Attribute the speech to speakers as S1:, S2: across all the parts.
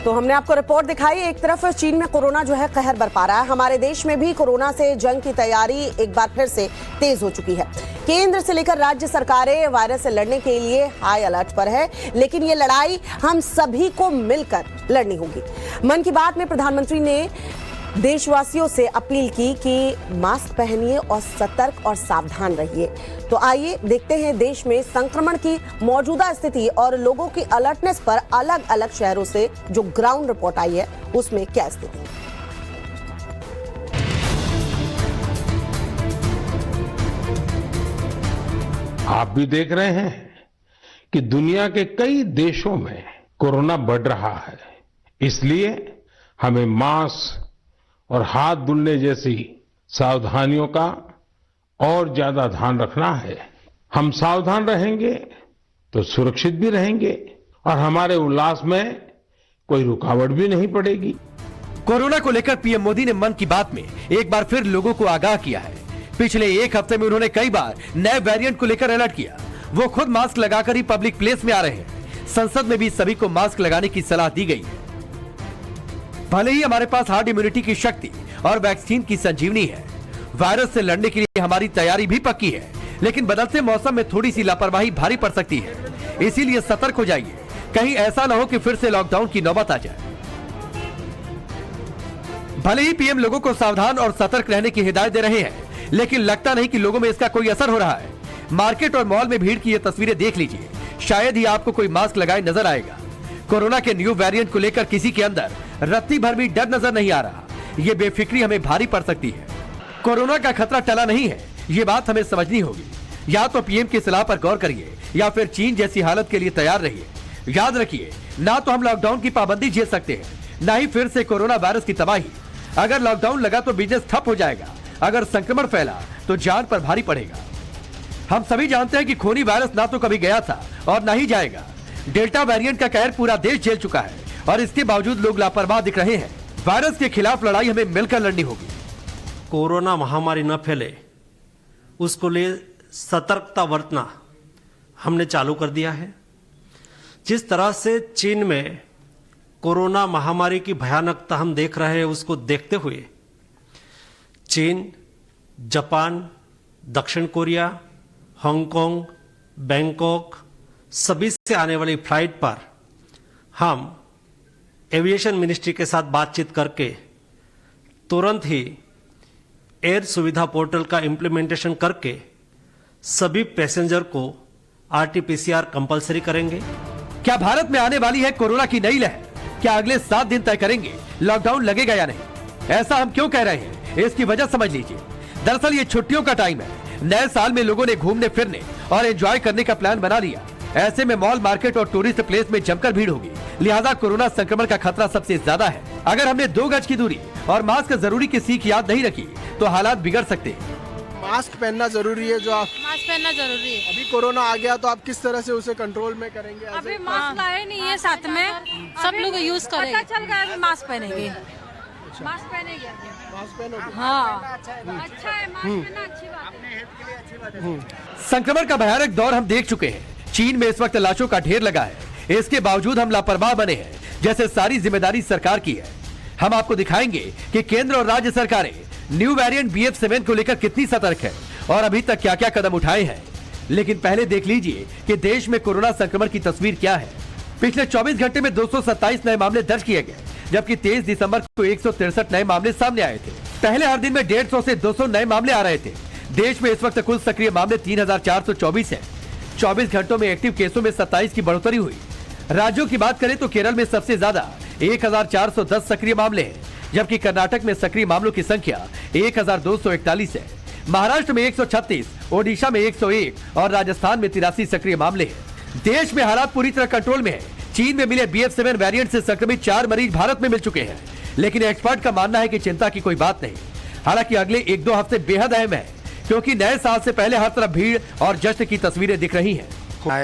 S1: तो हमने आपको रिपोर्ट दिखाई। एक तरफ चीन में कोरोना जो है कहर बरपा रहा है, हमारे देश में भी कोरोना से जंग की तैयारी एक बार फिर से तेज हो चुकी है। केंद्र से लेकर राज्य सरकारें वायरस से लड़ने के लिए हाई अलर्ट पर है, लेकिन ये लड़ाई हम सभी को मिलकर लड़नी होगी। मन की बात में प्रधानमंत्री ने देशवासियों से अपील की कि मास्क पहनिए और सतर्क और सावधान रहिए। तो आइए देखते हैं देश में संक्रमण की मौजूदा स्थिति और लोगों की अलर्टनेस पर अलग अलग शहरों से जो ग्राउंड रिपोर्ट आई है उसमें क्या स्थिति है।
S2: आप भी देख रहे हैं कि दुनिया के कई देशों में कोरोना बढ़ रहा है, इसलिए हमें मास्क और हाथ धुलने जैसी सावधानियों का और ज्यादा ध्यान रखना है। हम सावधान रहेंगे तो सुरक्षित भी रहेंगे और हमारे उल्लास में कोई रुकावट भी नहीं पड़ेगी।
S3: कोरोना को लेकर पीएम मोदी ने मन की बात में एक बार फिर लोगों को आगाह किया है। पिछले एक हफ्ते में उन्होंने कई बार नए वेरिएंट को लेकर अलर्ट किया। वो खुद मास्क लगाकर ही पब्लिक प्लेस में आ रहे हैं। संसद में भी सभी को मास्क लगाने की सलाह दी गई है। भले ही हमारे पास हार्ड इम्यूनिटी की शक्ति और वैक्सीन की संजीवनी है, वायरस से लड़ने के लिए हमारी तैयारी भी पक्की है, लेकिन बदलते मौसम में थोड़ी सी लापरवाही भारी पड़ सकती है। इसीलिए सतर्क हो जाइए, कहीं ऐसा न हो कि फिर से लॉकडाउन की नौबत आ जाए। भले ही पीएम लोगों को सावधान और सतर्क रहने की हिदायत दे रहे हैं, लेकिन लगता नहीं कि लोगों में इसका कोई असर हो रहा है। मार्केट और मॉल में भीड़ की ये तस्वीरें देख लीजिए, शायद ही आपको कोई मास्क लगाए नजर आएगा। कोरोना के न्यू वेरिएंट को लेकर किसी के अंदर रत्ती भर भी डर नजर नहीं आ रहा। ये बेफिक्री हमें भारी पड़ सकती है। कोरोना का खतरा टला नहीं है, ये बात हमें समझनी होगी। या तो पीएम की सलाह पर गौर करिए या फिर चीन जैसी हालत के लिए तैयार रहिए। याद रखिए, ना तो हम लॉकडाउन की पाबंदी झेल सकते हैं, ना ही फिर से कोरोना वायरस की तबाही। अगर लॉकडाउन लगा तो बिजनेस ठप हो जाएगा, अगर संक्रमण फैला तो जान पर भारी पड़ेगा। हम सभी जानते हैं कि खूनी वायरस ना तो कभी गया था और ना ही जाएगा। डेल्टा वेरिएंट का कहर पूरा देश झेल चुका है और इसके बावजूद लोग लापरवाह दिख रहे हैं। वायरस के खिलाफ लड़ाई हमें मिलकर लड़नी होगी।
S4: कोरोना महामारी न फैले उसको लिए सतर्कता बरतना हमने चालू कर दिया है। जिस तरह से चीन में कोरोना महामारी की भयानकता हम देख रहे हैं, उसको देखते हुए चीन, जापान, दक्षिण कोरिया, हांगकांग, बैंकॉक सभी से आने वाली फ्लाइट पर हम एविएशन मिनिस्ट्री के साथ बातचीत करके तुरंत ही एयर सुविधा पोर्टल का इम्प्लीमेंटेशन करके सभी पैसेंजर को आरटी-पीसीआर कंपलसरी करेंगे।
S3: क्या भारत में आने वाली है कोरोना की नई लहर? क्या अगले 7 दिन तय करेंगे लॉकडाउन लगेगा या नहीं? ऐसा हम क्यों कह रहे हैं, इसकी वजह समझ लीजिए। दरअसल ये छुट्टियों का टाइम है। नए साल में लोगों ने घूमने फिरने और एंजॉय करने का प्लान बना लिया। ऐसे में मॉल, मार्केट और टूरिस्ट प्लेस में जमकर भीड़ होगी, लिहाजा कोरोना संक्रमण का खतरा सबसे ज्यादा है। अगर हमने 2 गज की दूरी और मास्क जरूरी की सीख याद नहीं रखी तो हालात बिगड़ सकते हैं।
S5: मास्क पहनना जरूरी है। जो आप
S6: मास्क पहनना जरूरी है।
S5: अभी कोरोना आ गया तो आप किस तरह से उसे कंट्रोल में करेंगे?
S6: अभी मास्क लाए नहीं है साथ में, सब लोग यूज करेंगे। पता चल गया अभी मास्क पहनेंगे। मास्क पहनेंगे।
S5: मास्क पहनोगे?
S6: हाँ, अच्छा है। मास्क पहनना अच्छी बात है।
S3: संक्रमण का भयानक दौर हम देख चुके हैं। चीन में इस वक्त लाशों का ढेर लगा है। इसके बावजूद हम लापरवाह बने हैं, जैसे सारी जिम्मेदारी सरकार की है। हम आपको दिखाएंगे कि केंद्र और राज्य सरकारें न्यू वेरिएंट BF7 को लेकर कितनी सतर्क है और अभी तक क्या क्या कदम उठाए हैं। लेकिन पहले देख लीजिए कि देश में कोरोना संक्रमण की तस्वीर क्या है। पिछले 24 घंटे में 227 नए मामले दर्ज किए गए, जबकि 23 दिसंबर को 163 नए मामले सामने आए थे। पहले हर दिन में 150 से 200 नए मामले आ रहे थे। देश में इस वक्त कुल सक्रिय मामले 3424 है। 24 घंटों में एक्टिव केसों में 27 की बढ़ोतरी हुई। राज्यों की बात करें तो केरल में सबसे ज्यादा 1410 सक्रिय मामले हैं, जबकि कर्नाटक में सक्रिय मामलों की संख्या 1241 है। महाराष्ट्र में 136, ओडिशा में 101 और राजस्थान में 83 सक्रिय मामले हैं। देश में हालात पूरी तरह कंट्रोल में है। चीन में मिले BF7 वेरिएंट से संक्रमित 4 मरीज भारत में मिल चुके हैं, लेकिन एक्सपर्ट का मानना है कि चिंता की कोई बात नहीं। हालांकि अगले 1-2 हफ्ते बेहद अहम है, क्योंकि नए साल से पहले हर तरफ भीड़ और जश्न की तस्वीरें दिख रही हैं।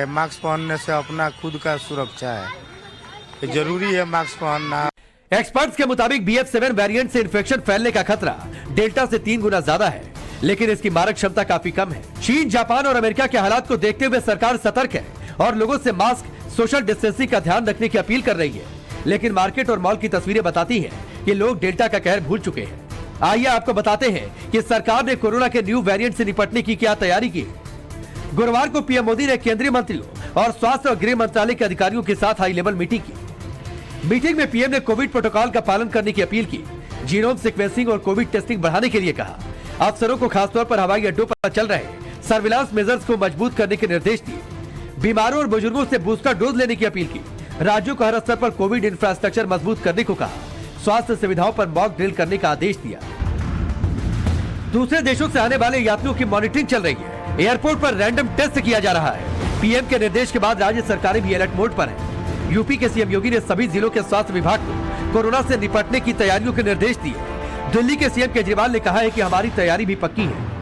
S7: मास्क पहनने से अपना खुद का सुरक्षा है, जरूरी है मास्क पहनना।
S3: एक्सपर्ट्स के मुताबिक BF7 वेरिएंट से इन्फेक्शन फैलने का खतरा डेल्टा से 3 गुना ज्यादा है, लेकिन इसकी मारक क्षमता काफी कम है। चीन, जापान और अमेरिका के हालात को देखते हुए सरकार सतर्क है और लोगों से मास्क, सोशल डिस्टेंसिंग का ध्यान रखने की अपील कर रही है। लेकिन मार्केट और मॉल की तस्वीरें बताती हैं कि लोग डेल्टा का कहर भूल चुके हैं। आइए आपको बताते हैं कि सरकार ने कोरोना के न्यू वेरिएंट से निपटने की क्या तैयारी की। गुरुवार को पीएम मोदी ने केंद्रीय मंत्रियों और स्वास्थ्य और गृह मंत्रालय के अधिकारियों के साथ हाई लेवल मीटिंग की। मीटिंग में पीएम ने कोविड प्रोटोकॉल का पालन करने की अपील की, जीनोम सीक्वेंसिंग और कोविड टेस्टिंग बढ़ाने के लिए कहा। अफसरों को खासतौर पर हवाई अड्डों पर चल रहे सर्विलांस मेजर्स को मजबूत करने के निर्देश दिए। बीमारों और बुजुर्गों से बूस्टर डोज लेने की अपील की। राज्यों को हर स्तर पर कोविड इंफ्रास्ट्रक्चर मजबूत करने को कहा। स्वास्थ्य सुविधाओं पर मॉक ड्रिल करने का आदेश दिया। दूसरे देशों से आने वाले यात्रियों की मॉनिटरिंग चल रही है। एयरपोर्ट पर रैंडम टेस्ट किया जा रहा है। पीएम के निर्देश के बाद राज्य सरकारें भी अलर्ट मोड पर हैं। यूपी के सीएम योगी ने सभी जिलों के स्वास्थ्य विभाग को कोरोना से निपटने की तैयारियों के निर्देश दिए। दिल्ली के सीएम केजरीवाल ने कहा है कि हमारी तैयारी भी पक्की है।